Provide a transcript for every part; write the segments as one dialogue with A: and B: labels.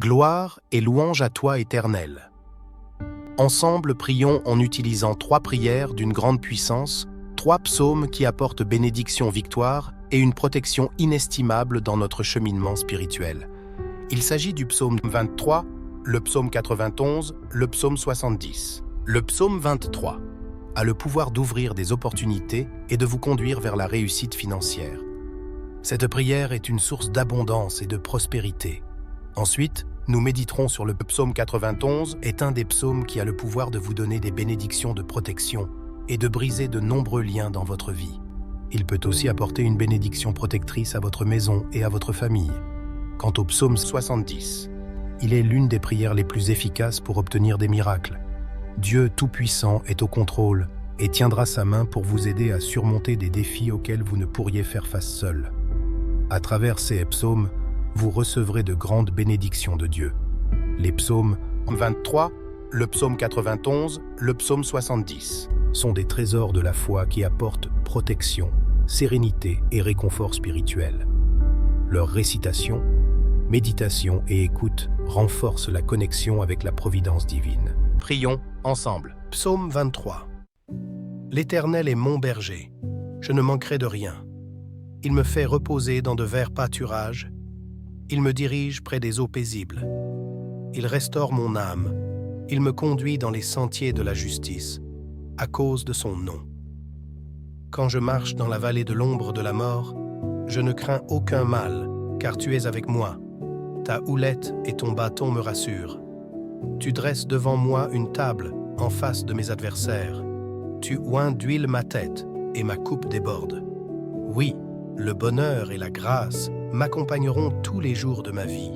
A: Gloire et louange à toi, Éternel. Ensemble, prions en utilisant 3 prières d'une grande puissance, 3 psaumes qui apportent bénédiction, victoire et une protection inestimable dans notre cheminement spirituel. Il s'agit du psaume 23, le psaume 91, le psaume 70. Le psaume 23 a le pouvoir d'ouvrir des opportunités et de vous conduire vers la réussite financière. Cette prière est une source d'abondance et de prospérité. Ensuite, nous méditerons sur le psaume 91, est un des psaumes qui a le pouvoir de vous donner des bénédictions de protection et de briser de nombreux liens dans votre vie. Il peut aussi apporter une bénédiction protectrice à votre maison et à votre famille. Quant au psaume 70, il est l'une des prières les plus efficaces pour obtenir des miracles. Dieu Tout-Puissant est au contrôle et tiendra sa main pour vous aider à surmonter des défis auxquels vous ne pourriez faire face seul. À travers ces psaumes, vous recevrez de grandes bénédictions de Dieu. Les psaumes 23, le psaume 91, le psaume 70 sont des trésors de la foi qui apportent protection, sérénité et réconfort spirituel. Leur récitation, méditation et écoute renforcent la connexion avec la providence divine. Prions ensemble. Psaume 23. L'Éternel est mon berger, je ne manquerai de rien. Il me fait reposer dans de verts pâturages. Il me dirige près des eaux paisibles. Il restaure mon âme. Il me conduit dans les sentiers de la justice, à cause de son nom. Quand je marche dans la vallée de l'ombre de la mort, je ne crains aucun mal, car tu es avec moi. Ta houlette et ton bâton me rassurent. Tu dresses devant moi une table en face de mes adversaires. Tu oins d'huile ma tête et ma coupe déborde. Oui, le bonheur et la grâce m'accompagneront tous les jours de ma vie,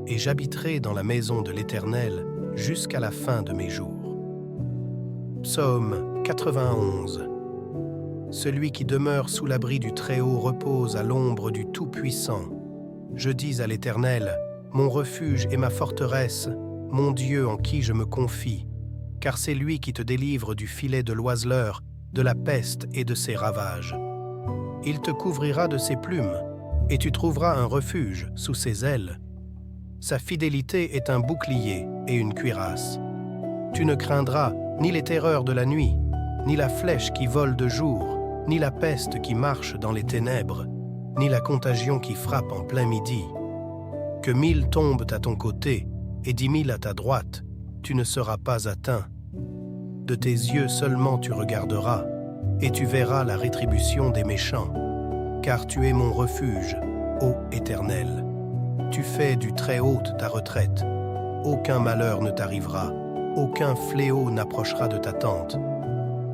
A: et j'habiterai dans la maison de l'Éternel jusqu'à la fin de mes jours. Psaume 91. Celui qui demeure sous l'abri du Très-Haut repose à l'ombre du Tout-Puissant. Je dis à l'Éternel, mon refuge et ma forteresse, mon Dieu en qui je me confie, car c'est lui qui te délivre du filet de l'oiseleur, de la peste et de ses ravages. Il te couvrira de ses plumes, et tu trouveras un refuge sous ses ailes. Sa fidélité est un bouclier et une cuirasse. Tu ne craindras ni les terreurs de la nuit, ni la flèche qui vole de jour, ni la peste qui marche dans les ténèbres, ni la contagion qui frappe en plein midi. Que 1000 tombent à ton côté et 10 000 à ta droite, tu ne seras pas atteint. De tes yeux seulement tu regarderas, et tu verras la rétribution des méchants. Car tu es mon refuge, ô Éternel. Tu fais du Très-Haut ta retraite. Aucun malheur ne t'arrivera, aucun fléau n'approchera de ta tente.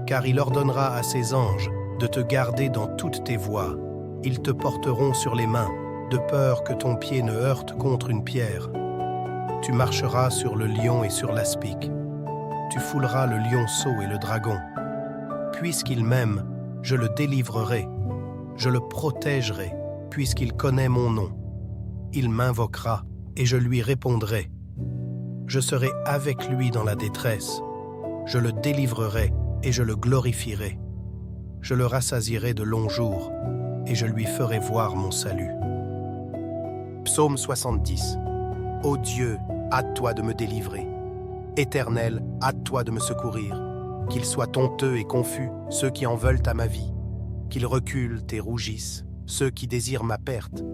A: Car il ordonnera à ses anges de te garder dans toutes tes voies. Ils te porteront sur les mains, de peur que ton pied ne heurte contre une pierre. Tu marcheras sur le lion et sur l'aspic. Tu fouleras le lionceau et le dragon. Puisqu'il m'aime, je le délivrerai. Je le protégerai, puisqu'il connaît mon nom. Il m'invoquera, et je lui répondrai. Je serai avec lui dans la détresse. Je le délivrerai, et je le glorifierai. Je le rassasierai de longs jours, et je lui ferai voir mon salut. Psaume 70. Ô Dieu, hâte-toi de me délivrer. Éternel, hâte-toi de me secourir. Qu'ils soient honteux et confus, ceux qui en veulent à ma vie. Qu'ils reculent et rougissent, ceux qui désirent ma perte.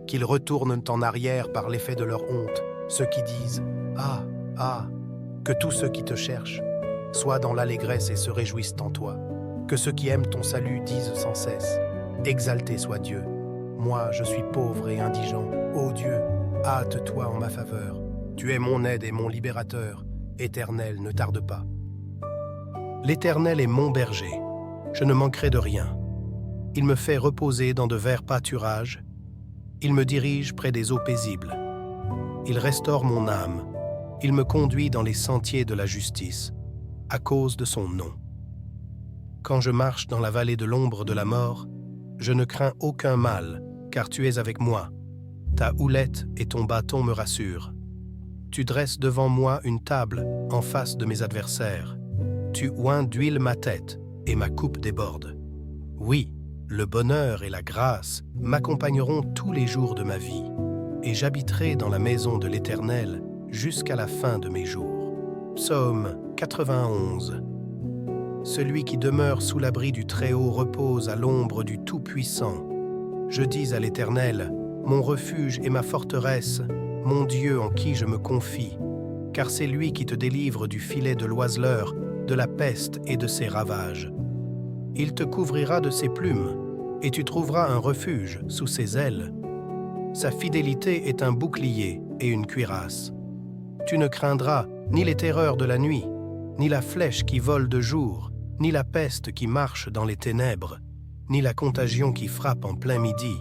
A: Qu'ils retournent en arrière par l'effet de leur honte, ceux qui disent « Ah, ah !» Que tous ceux qui te cherchent soient dans l'allégresse et se réjouissent en toi. Que ceux qui aiment ton salut disent sans cesse « Exalté soit Dieu ! Moi, je suis pauvre et indigent. Ô Dieu, hâte-toi en ma faveur. Tu es mon aide et mon libérateur. Éternel, ne tarde pas. L'Éternel est mon berger. Je ne manquerai de rien. Il me fait reposer dans de verts pâturages. Il me dirige près des eaux paisibles. Il restaure mon âme. Il me conduit dans les sentiers de la justice, à cause de son nom. Quand je marche dans la vallée de l'ombre de la mort, je ne crains aucun mal, car tu es avec moi. Ta houlette et ton bâton me rassurent. Tu dresses devant moi une table en face de mes adversaires. Tu oins d'huile ma tête et ma coupe déborde. Oui, le bonheur et la grâce m'accompagneront tous les jours de ma vie, et j'habiterai dans la maison de l'Éternel jusqu'à la fin de mes jours. Psaume 91. Celui qui demeure sous l'abri du Très-Haut repose à l'ombre du Tout-Puissant. Je dis à l'Éternel, mon refuge et ma forteresse, mon Dieu en qui je me confie, car c'est lui qui te délivre du filet de l'oiseleur, de la peste et de ses ravages. Il te couvrira de ses plumes, et tu trouveras un refuge sous ses ailes. Sa fidélité est un bouclier et une cuirasse. Tu ne craindras ni les terreurs de la nuit, ni la flèche qui vole de jour, ni la peste qui marche dans les ténèbres, ni la contagion qui frappe en plein midi.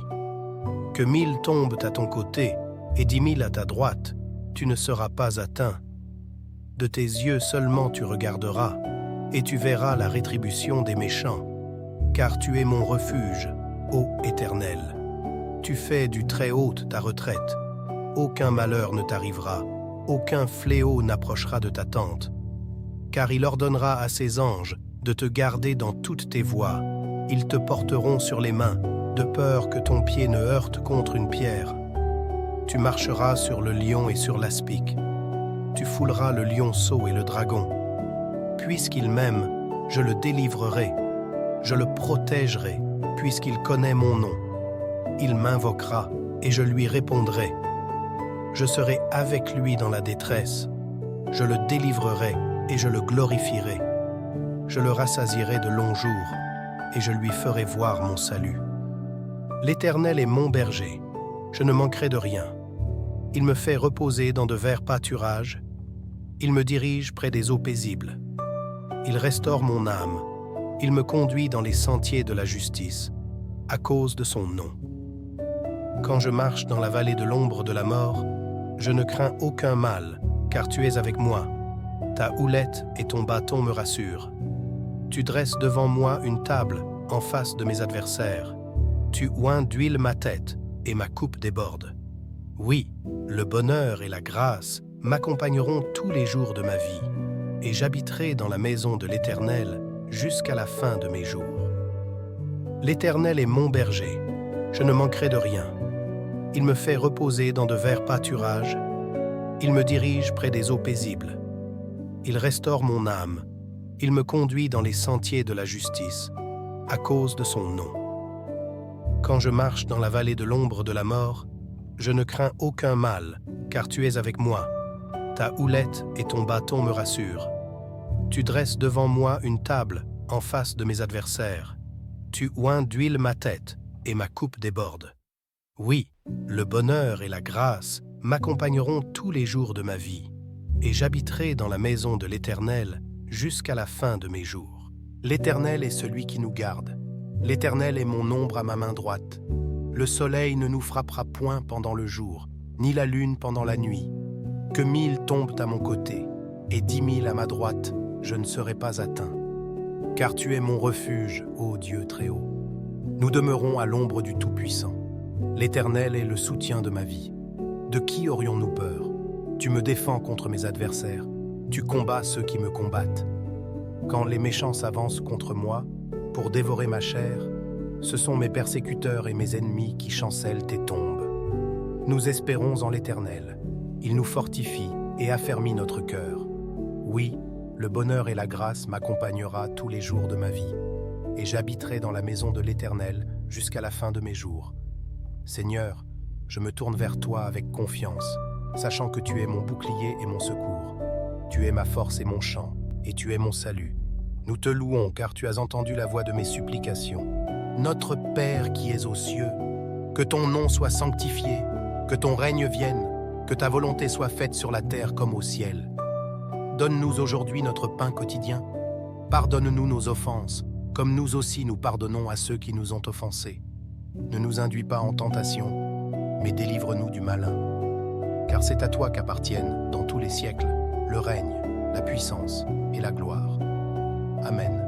A: Que 1000 tombent à ton côté et 10 000 à ta droite, tu ne seras pas atteint. De tes yeux seulement tu regarderas, et tu verras la rétribution des méchants. Car tu es mon refuge, ô Éternel. Tu fais du Très-Haut ta retraite. Aucun malheur ne t'arrivera, aucun fléau n'approchera de ta tente. Car il ordonnera à ses anges de te garder dans toutes tes voies. Ils te porteront sur les mains, de peur que ton pied ne heurte contre une pierre. Tu marcheras sur le lion et sur l'aspic. Tu fouleras le lionceau et le dragon. Puisqu'il m'aime, je le délivrerai. Je le protégerai, puisqu'il connaît mon nom. Il m'invoquera, et je lui répondrai. Je serai avec lui dans la détresse. Je le délivrerai, et je le glorifierai. Je le rassasierai de longs jours, et je lui ferai voir mon salut. L'Éternel est mon berger, je ne manquerai de rien. Il me fait reposer dans de verts pâturages. Il me dirige près des eaux paisibles. Il restaure mon âme. Il me conduit dans les sentiers de la justice, à cause de son nom. Quand je marche dans la vallée de l'ombre de la mort, je ne crains aucun mal, car tu es avec moi. Ta houlette et ton bâton me rassurent. Tu dresses devant moi une table en face de mes adversaires. Tu oins d'huile ma tête et ma coupe déborde. Oui, le bonheur et la grâce m'accompagneront tous les jours de ma vie, et j'habiterai dans la maison de l'Éternel jusqu'à la fin de mes jours. L'Éternel est mon berger, je ne manquerai de rien. Il me fait reposer dans de verts pâturages. Il me dirige près des eaux paisibles. Il restaure mon âme. Il me conduit dans les sentiers de la justice, à cause de son nom. Quand je marche dans la vallée de l'ombre de la mort, je ne crains aucun mal, car tu es avec moi. Ta houlette et ton bâton me rassurent. Tu dresses devant moi une table en face de mes adversaires. Tu oins d'huile ma tête et ma coupe déborde. Oui, le bonheur et la grâce m'accompagneront tous les jours de ma vie, et j'habiterai dans la maison de l'Éternel jusqu'à la fin de mes jours. L'Éternel est celui qui nous garde. L'Éternel est mon ombre à ma main droite. Le soleil ne nous frappera point pendant le jour, ni la lune pendant la nuit. Que 1000 tombent à mon côté, et 10 000 à ma droite, je ne serai pas atteint. Car tu es mon refuge, ô Dieu Très-Haut. Nous demeurons à l'ombre du Tout-Puissant. L'Éternel est le soutien de ma vie. De qui aurions-nous peur? Tu me défends contre mes adversaires. Tu combats ceux qui me combattent. Quand les méchants s'avancent contre moi, pour dévorer ma chair, ce sont mes persécuteurs et mes ennemis qui chancellent et tombent. Nous espérons en l'Éternel. Il nous fortifie et affermit notre cœur. Oui, le bonheur et la grâce m'accompagnera tous les jours de ma vie, et j'habiterai dans la maison de l'Éternel jusqu'à la fin de mes jours. Seigneur, je me tourne vers toi avec confiance, sachant que tu es mon bouclier et mon secours. Tu es ma force et mon chant, et tu es mon salut. Nous te louons car tu as entendu la voix de mes supplications. Notre Père qui es aux cieux, que ton nom soit sanctifié, que ton règne vienne, que ta volonté soit faite sur la terre comme au ciel. Donne-nous aujourd'hui notre pain quotidien. Pardonne-nous nos offenses, comme nous aussi nous pardonnons à ceux qui nous ont offensés. Ne nous induis pas en tentation, mais délivre-nous du malin. Car c'est à toi qu'appartiennent, dans tous les siècles, le règne, la puissance et la gloire. Amen.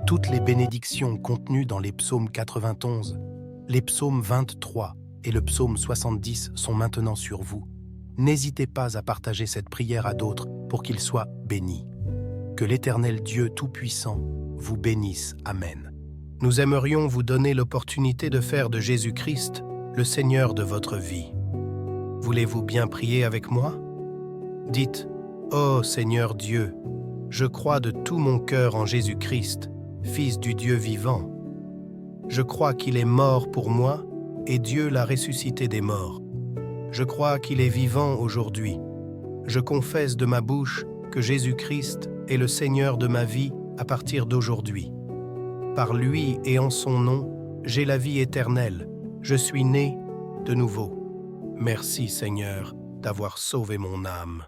A: Toutes les bénédictions contenues dans les psaumes 91, les psaumes 23 et le psaume 70 sont maintenant sur vous. N'hésitez pas à partager cette prière à d'autres pour qu'ils soient bénis. Que l'Éternel Dieu Tout-Puissant vous bénisse. Amen. Nous aimerions vous donner l'opportunité de faire de Jésus-Christ le Seigneur de votre vie. Voulez-vous bien prier avec moi? Dites, Ô Seigneur Dieu, je crois de tout mon cœur en Jésus-Christ, Fils du Dieu vivant. Je crois qu'il est mort pour moi et Dieu l'a ressuscité des morts. Je crois qu'il est vivant aujourd'hui. Je confesse de ma bouche que Jésus-Christ est le Seigneur de ma vie à partir d'aujourd'hui. Par lui et en son nom, j'ai la vie éternelle. Je suis né de nouveau. Merci Seigneur d'avoir sauvé mon âme.